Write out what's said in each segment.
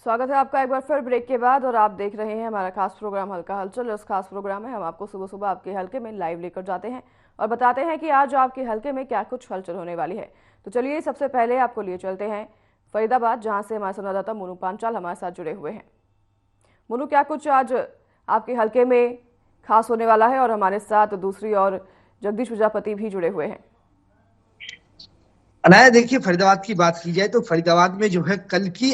स्वागत है आपका एक बार फिर ब्रेक के बाद और आप देख रहे हैं हमारा खास प्रोग्राम हल्का हलचल। इस खास प्रोग्राम में हम आपको सुबह सुबह आपके हल्के में लाइव लेकर जाते हैं और बताते हैं कि आज आपके हल्के में क्या कुछ हलचल होने वाली है। तो चलिए सबसे पहले आपको लिए चलते हैं फरीदाबाद, जहां से हमारे संवाददाता मोनू पांचाल हमारे साथ जुड़े हुए हैं। मोनू, क्या कुछ आज आपके हल्के में खास होने वाला है? और हमारे साथ दूसरी ओर जगदीश प्रजापति भी जुड़े हुए हैं। अनाया, देखिए, फरीदाबाद की बात की जाए तो फरीदाबाद में जो है कल की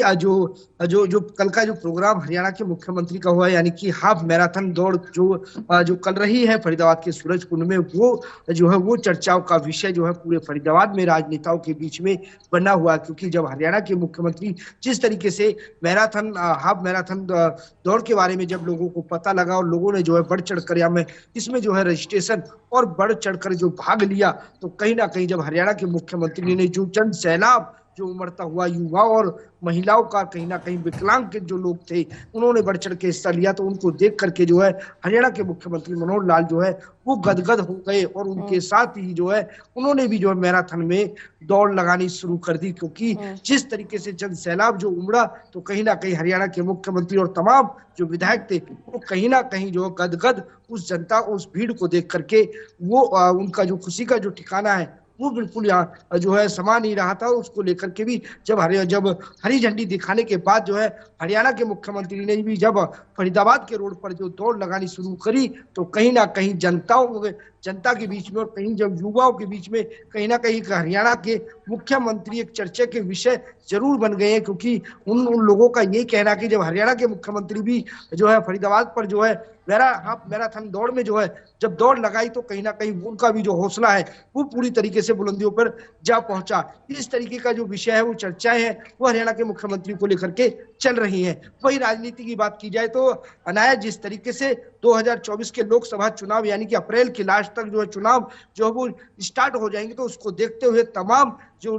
जो कल का जो प्रोग्राम हरियाणा के मुख्यमंत्री का हुआ है, यानी कि हाफ मैराथन दौड़ जो कल रही है फरीदाबाद के सूरजकुंड में, वो जो है वो चर्चाओं का विषय जो है पूरे फरीदाबाद में राजनेताओं के बीच में बना हुआ है। क्योंकि जब हरियाणा के मुख्यमंत्री जिस तरीके से हाफ मैराथन दौड़ के बारे में जब लोगों को पता लगा और लोगों ने जो है बढ़ चढ़ कर इसमें जो है रजिस्ट्रेशन और बढ़ चढ़ कर जो भाग लिया, तो कहीं ना कहीं जब हरियाणा के मुख्यमंत्री ने जो चंद सैलाब जो उमड़ता हुआ युवा और महिलाओं का, कहीं ना कहीं विकलांग के जो लोग थे, उन्होंने बढ़ चढ़ के हिस्सा लिया, तो उनको देख करके जो है हरियाणा के मुख्यमंत्री मनोहर लाल जो है वो गदगद हो गए और उनके साथ ही जो है उन्होंने भी जो है मैराथन में दौड़ लगानी शुरू कर दी। क्योंकि जिस तरीके से जन सैलाब जो उमड़ा, तो कहीं ना कहीं हरियाणा के मुख्यमंत्री और तमाम जो विधायक थे वो कहीं ना कहीं जो गदगद उस जनता, उस भीड़ को देख करके वो उनका जो खुशी का जो ठिकाना है वो बिल्कुल यहाँ जो है समा नहीं रहा था। उसको लेकर के भी जब हरी झंडी दिखाने के बाद जो है हरियाणा के मुख्यमंत्री ने भी जब फरीदाबाद के रोड पर जो दौड़ लगानी शुरू करी, तो कहीं ना कहीं जनता के बीच में और कहीं जब युवाओं के बीच में कहीं ना कहीं हरियाणा के मुख्यमंत्री एक चर्चा के विषय जरूर बन गए हैं। क्योंकि उन लोगों का ये कहना कि जब हरियाणा के मुख्यमंत्री भी जो है फरीदाबाद पर जो है हाफ मैराथन दौड़ में जो है जब दौड़ लगाई, तो कहीं ना कहीं उनका भी जो हौसला है वो पूरी तरीके से बुलंदियों पर जा पहुंचा। इस तरीके का जो विषय है, वो चर्चाएं हैं, वो हरियाणा के मुख्यमंत्री को लेकर के चल रही हैं। वही राजनीति की बात की जाए तो अनाया, जिस तरीके से 2024 के लोकसभा चुनाव यानी कि अप्रैल के लास्ट तक जो है चुनाव जो है वो स्टार्ट हो जाएंगे, तो उसको देखते हुए तमाम जो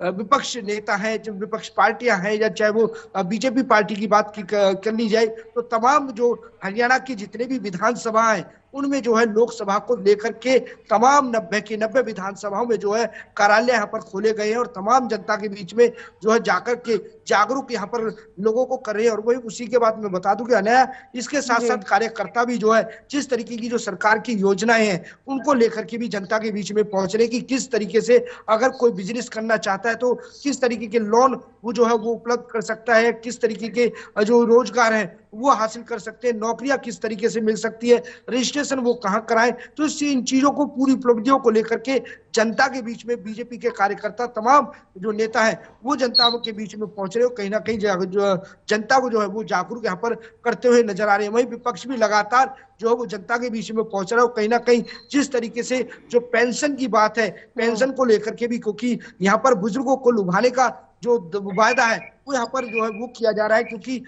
विपक्ष नेता हैं, जो विपक्ष पार्टियां हैं, या चाहे वो बीजेपी पार्टी की बात कर ली जाए, तो तमाम जो हरियाणा की जितने भी विधानसभा हैं उनमें जो है लोकसभा को लेकर के तमाम 90 के 90 विधानसभाओं में जो है कार्यालय यहाँ पर खोले गए हैं और तमाम जनता के बीच में जो है जाकर के जागरूक यहाँ पर लोगों को कर रहे हैं। और वही उसी के बाद मैं बता दूं कि अनया, इसके साथ साथ कार्यकर्ता भी जो है जिस तरीके की जो सरकार की योजनाएं हैं उनको लेकर के भी जनता के बीच में पहुंच रहे, कि किस तरीके से अगर कोई बिजनेस करना चाहता है तो किस तरीके के लोन वो जो है वो उपलब्ध कर सकता है, किस तरीके के जो रोजगार है वो हासिल कर सकते हैं, नौकरियां किस तरीके से मिल सकती है, रजिस्ट्रेशन वो कहां कराएं। तो इन चीजों को, पूरी उपलब्धियों को लेकर के जनता के बीच में बीजेपी के कार्यकर्ता, तमाम जो नेता है वो जनता के बीच में पहुंच रहे हो, कहीं ना कहीं जो जनता को जो है वो जागरूक यहाँ पर करते हुए नजर आ रहे हैं। वहीं विपक्ष भी लगातार जो है वो जनता के बीच में पहुंच रहा है। कहीं ना कहीं जिस तरीके से जो पेंशन की बात है, पेंशन को लेकर के भी, क्योंकि यहाँ पर बुजुर्गों को लुभाने का जो वायदा है वो यहाँ पर जो है वो किया जा रहा है। क्योंकि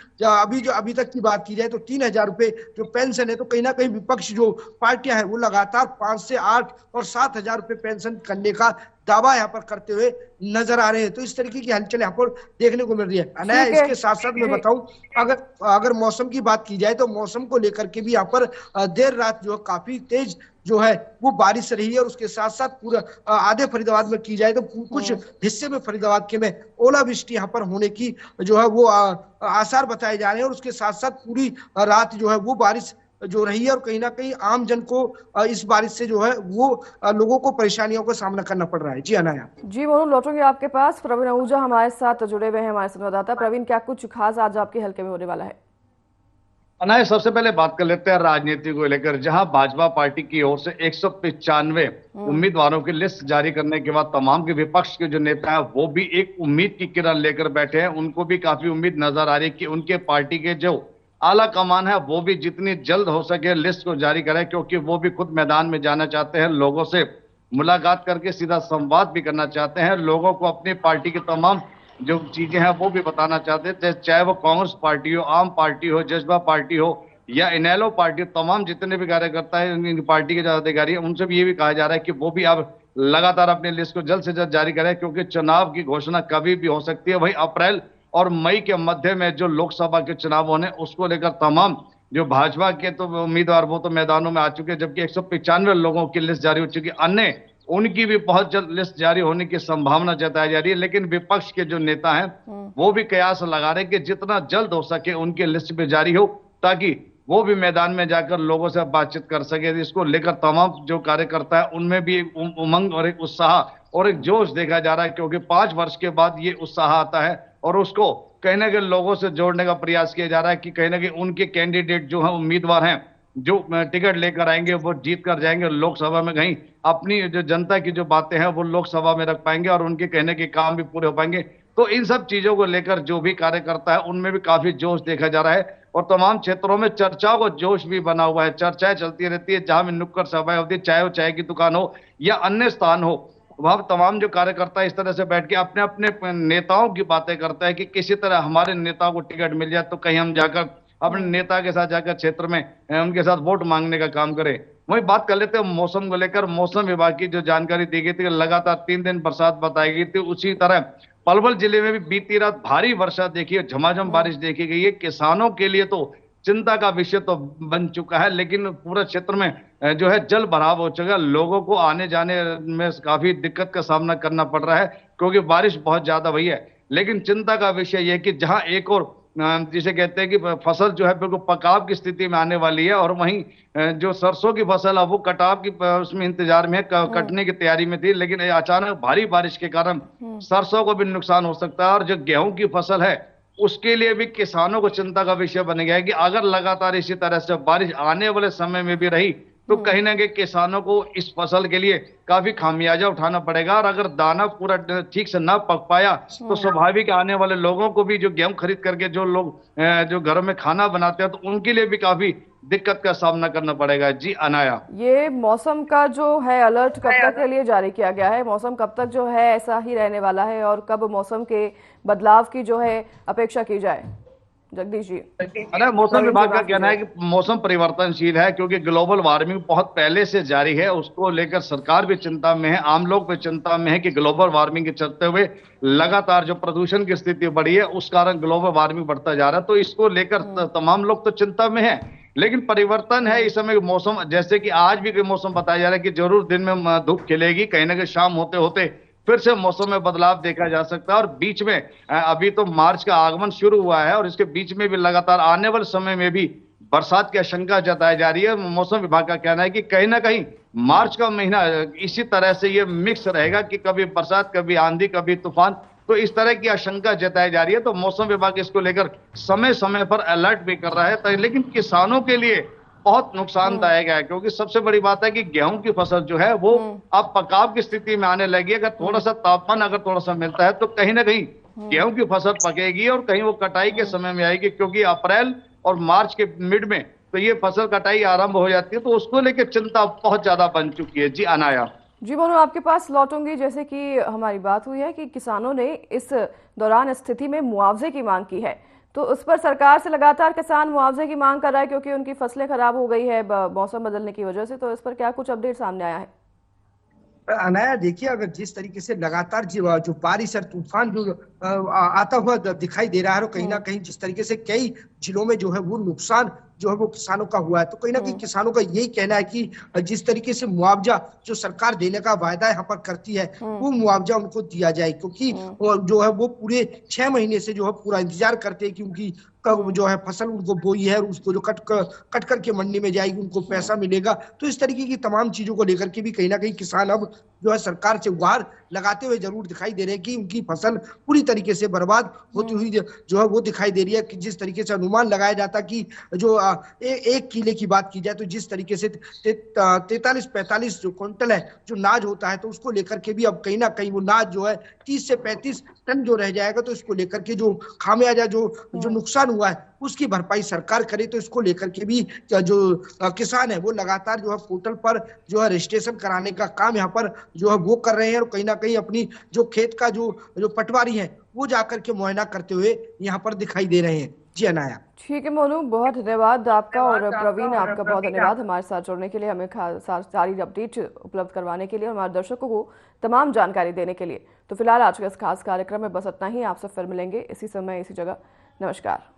अभी तक की बात की जाए तो 3,000 रुपए जो पेंशन है, तो कहीं ना कहीं विपक्ष जो पार्टियां हैं वो लगातार 5 से 8 और 7,000 रुपए पेंशन करने का दावा यहाँ पर करते हुए नजर आ रहे हैं। तो इस तरीके की हलचल यहाँ पर देखने को मिल रही है। अनया, इसके साथ साथ मैं बताऊं, अगर मौसम की बात की जाए तो मौसम को लेकर के भी यहाँ पर देर रात जो है काफी तेज जो है वो बारिश रही है। और उसके साथ साथ पूरा आधे फरीदाबाद में की जाए तो कुछ हिस्से में फरीदाबाद के में ओलावृष्टि यहाँ पर होने की जो है वो आसार बताए जा रहे हैं। और उसके साथ साथ पूरी रात जो है वो बारिश जो रही है, और कहीं ना कहीं आम जन को इस बारिश से जो है वो लोगों को परेशानियों का सामना करना पड़ रहा है। जी अनाया। जी मोनू, लौटूंगी आपके पास। प्रवीण आहूजा हमारे साथ जुड़े हुए हैं, हमारे संवाददाता। प्रवीण, क्या कुछ खास आज आपके हल्के में होने वाला है? अनाय, सबसे पहले बात कर लेते हैं राजनीति को लेकर, जहां भाजपा पार्टी की ओर से 195 उम्मीदवारों की लिस्ट जारी करने के बाद तमाम के विपक्ष के जो नेता हैं वो भी एक उम्मीद की किरण लेकर बैठे हैं। उनको भी काफी उम्मीद नजर आ रही है कि उनके पार्टी के जो आला कमान है वो भी जितनी जल्द हो सके लिस्ट को जारी करे, क्योंकि वो भी खुद मैदान में जाना चाहते हैं, लोगों से मुलाकात करके सीधा संवाद भी करना चाहते हैं, लोगों को अपनी पार्टी के तमाम जो चीजें हैं वो भी बताना चाहते थे। चाहे वो कांग्रेस पार्टी हो, आम पार्टी हो, जज्बा पार्टी हो या इनेलो पार्टी, तमाम जितने भी कार्यकर्ता है इन पार्टी के अधिकारी है, उनसे भी ये भी कहा जा रहा है कि वो भी अब लगातार अपनी लिस्ट को जल्द से जल्द जारी करें, क्योंकि चुनाव की घोषणा कभी भी हो सकती है। वही अप्रैल और मई के मध्य में जो लोकसभा के चुनाव होने, उसको लेकर तमाम जो भाजपा के तो उम्मीदवार वो तो मैदानों में आ चुके हैं, जबकि 195 लोगों की लिस्ट जारी हो चुकी है। अन्य उनकी भी बहुत जल्द लिस्ट जारी होने की संभावना जताई जा रही है। लेकिन विपक्ष के जो नेता हैं वो भी कयास लगा रहे हैं कि जितना जल्द हो सके उनकी लिस्ट भी जारी हो, ताकि वो भी मैदान में जाकर लोगों से बातचीत कर सके। इसको लेकर तमाम जो कार्यकर्ता है उनमें भी एक उमंग और एक उत्साह और एक जोश देखा जा रहा है, क्योंकि 5 वर्ष के बाद ये उत्साह आता है और उसको कहीं ना कहीं लोगों से जोड़ने का प्रयास किया जा रहा है कि कहीं ना कहीं उनके कैंडिडेट जो है, उम्मीदवार हैं, जो टिकट लेकर आएंगे वो जीत कर जाएंगे लोकसभा में, कहीं अपनी जो जनता की जो बातें हैं वो लोकसभा में रख पाएंगे और उनके कहने के काम भी पूरे हो पाएंगे। तो इन सब चीजों को लेकर जो भी कार्यकर्ता है उनमें भी काफी जोश देखा जा रहा है और तमाम क्षेत्रों में चर्चाओं का जोश भी बना हुआ है। चर्चाएं चलती रहती है, जहां भी नुक्कड़ सभाएं होती है, चाहे वो चाय की दुकान हो या अन्य स्थान हो, वहां तमाम जो कार्यकर्ता इस तरह से बैठ के अपने अपने नेताओं की बातें करता है कि किसी तरह हमारे नेताओं को टिकट मिल जाए तो कहीं हम जाकर अपने नेता के साथ जाकर क्षेत्र में उनके साथ वोट मांगने का काम करें। वही बात कर लेते हैं मौसम को लेकर। मौसम विभाग की जो जानकारी दी गई थी, लगातार 3 दिन बरसात बताई गई थी, उसी तरह पलवल जिले में भी बीती रात भारी वर्षा देखी है, झमाझम बारिश देखी गई है। किसानों के लिए तो चिंता का विषय तो बन चुका है, लेकिन पूरे क्षेत्र में जो है जल भराव हो चुका है। लोगों को आने जाने में काफी दिक्कत का सामना करना पड़ रहा है क्योंकि बारिश बहुत ज्यादा हुई है। लेकिन चिंता का विषय यह कि जहां एक और जिसे कहते हैं कि फसल जो है बिल्कुल पकाव की स्थिति में आने वाली है और वहीं जो सरसों की फसल है वो कटाव की उसमें इंतजार में कटने की तैयारी में थी, लेकिन अचानक भारी बारिश के कारण सरसों को भी नुकसान हो सकता है। और जो गेहूं की फसल है उसके लिए भी किसानों को चिंता का विषय बन गया है कि अगर लगातार इसी तरह से बारिश आने वाले समय में भी रही तो कहीं ना कहीं किसानों को इस फसल के लिए काफी खामियाजा उठाना पड़ेगा। और अगर दाना पूरा ठीक से ना पक पाया तो स्वाभाविक आने वाले लोगों को भी, जो गेहूं खरीद करके जो लोग जो घरों में खाना बनाते हैं, तो उनके लिए भी काफी दिक्कत का सामना करना पड़ेगा। जी अनाया, ये मौसम का जो है अलर्ट कब तक के लिए जारी किया गया है? मौसम कब तक जो है ऐसा ही रहने वाला है और कब मौसम के बदलाव की जो है अपेक्षा की जाए? जगदीश जी। अरे मौसम विभाग का कहना है कि मौसम परिवर्तनशील है क्योंकि ग्लोबल वार्मिंग बहुत पहले से जारी है, उसको लेकर सरकार भी चिंता में है, आम लोग भी चिंता में है कि ग्लोबल वार्मिंग के चलते हुए लगातार जो प्रदूषण की स्थिति बढ़ी है उस कारण ग्लोबल वार्मिंग बढ़ता जा रहा है। तो इसको लेकर तमाम लोग तो चिंता में है, लेकिन परिवर्तन है इस समय मौसम। जैसे कि आज भी मौसम बताया जा रहा है कि जरूर दिन में धूप खिलेगी, कहीं ना कहीं शाम होते होते फिर से मौसम में बदलाव देखा जा सकता है। और बीच में अभी तो मार्च का आगमन शुरू हुआ है और इसके बीच में भी लगातार आने वाले समय में भी बरसात की आशंका जताई जा रही है। मौसम विभाग का कहना है कि कहीं ना कहीं मार्च का महीना इसी तरह से ये मिक्स रहेगा कि कभी बरसात, कभी आंधी, कभी तूफान, तो इस तरह की आशंका जताई जा रही है। तो मौसम विभाग इसको लेकर समय समय पर अलर्ट भी कर रहा है, लेकिन किसानों के लिए बहुत नुकसानदायक है क्योंकि सबसे बड़ी बात है कि गेहूं की फसल जो है वो अब पकाव की स्थिति में आने लगी है। अगर थोड़ा सा तापमान अगर थोड़ा सा मिलता है तो कहीं ना कहीं गेहूं की फसल पकेगी और कहीं वो कटाई के समय में आएगी, क्योंकि अप्रैल और मार्च के मिड में तो ये फसल कटाई आरंभ हो जाती है। तो उसको लेकर चिंता बहुत ज्यादा बन चुकी है। जी अनाया। जी मोनू, आपके पास लौटूंगी। जैसे कि हमारी बात हुई है कि किसानों ने इस दौरान स्थिति में मुआवजे की मांग की है, तो उस पर सरकार से लगातार किसान मुआवजे की मांग कर रहा है क्योंकि उनकी फसलें खराब हो गई है मौसम बदलने की वजह से। तो इस पर क्या कुछ अपडेट सामने आया है? अनाया, देखिए, अगर जिस तरीके से लगातार जो बारिश और तूफान जो आता हुआ दिखाई दे रहा है और कहीं ना कहीं जिस तरीके से कई जिलों में जो है वो नुकसान जो है वो किसानों का हुआ है, तो कहीं ना कहीं किसानों का यही कहना है कि जिस तरीके से मुआवजा जो सरकार देने का वायदा यहाँ पर करती है वो मुआवजा उनको दिया जाए, क्योंकि जो है वो पूरे 6 महीने से जो है पूरा इंतजार करते हैं कि उनकी जो है फसल उनको बोई है और उसको जो कट करके मंडी में जाएगी उनको पैसा मिलेगा। तो इस तरीके की तमाम चीजों को लेकर के भी कहीं ना कहीं किसान अब जो है सरकार से गुहार लगाते हुए जरूर दिखाई दे रहे हैं कि उनकी फसल पूरी तरीके से बर्बाद होती हुई जो है वो दिखाई दे रही है। कि जिस तरीके से अनुमान लगाया जाता कि जो एक किले की बात की जाए तो जिस तरीके से 43-45 जो क्विंटल है जो नाज होता है, तो उसको लेकर के भी अब कहीं ना कहीं वो नाज जो है 30 से 35 टन जो रह जाएगा। तो इसको लेकर के जो खामियाजा जो नुकसान हुआ है उसकी भरपाई सरकार करे। तो इसको लेकर के भी जो किसान है वो लगातार जो है पोर्टल पर जो है रजिस्ट्रेशन कराने का काम यहाँ पर जो है वो कर रहे हैं और कहीं ना कहीं अपनी जो खेत का जो पटवारी है वो जाकर के मुआयना करते हुए यहाँ पर दिखाई दे रहे हैं। जी अनाया। ठीक है मोनू, बहुत धन्यवाद आपका। और प्रवीण, आपका बहुत धन्यवाद हमारे साथ जुड़ने के लिए, हमें सारी अपडेट उपलब्ध करवाने के लिए और हमारे दर्शकों को तमाम जानकारी देने के लिए। तो फिलहाल आज के इस खास कार्यक्रम में बस इतना ही। आपसे फिर मिलेंगे इसी समय इसी जगह। नमस्कार।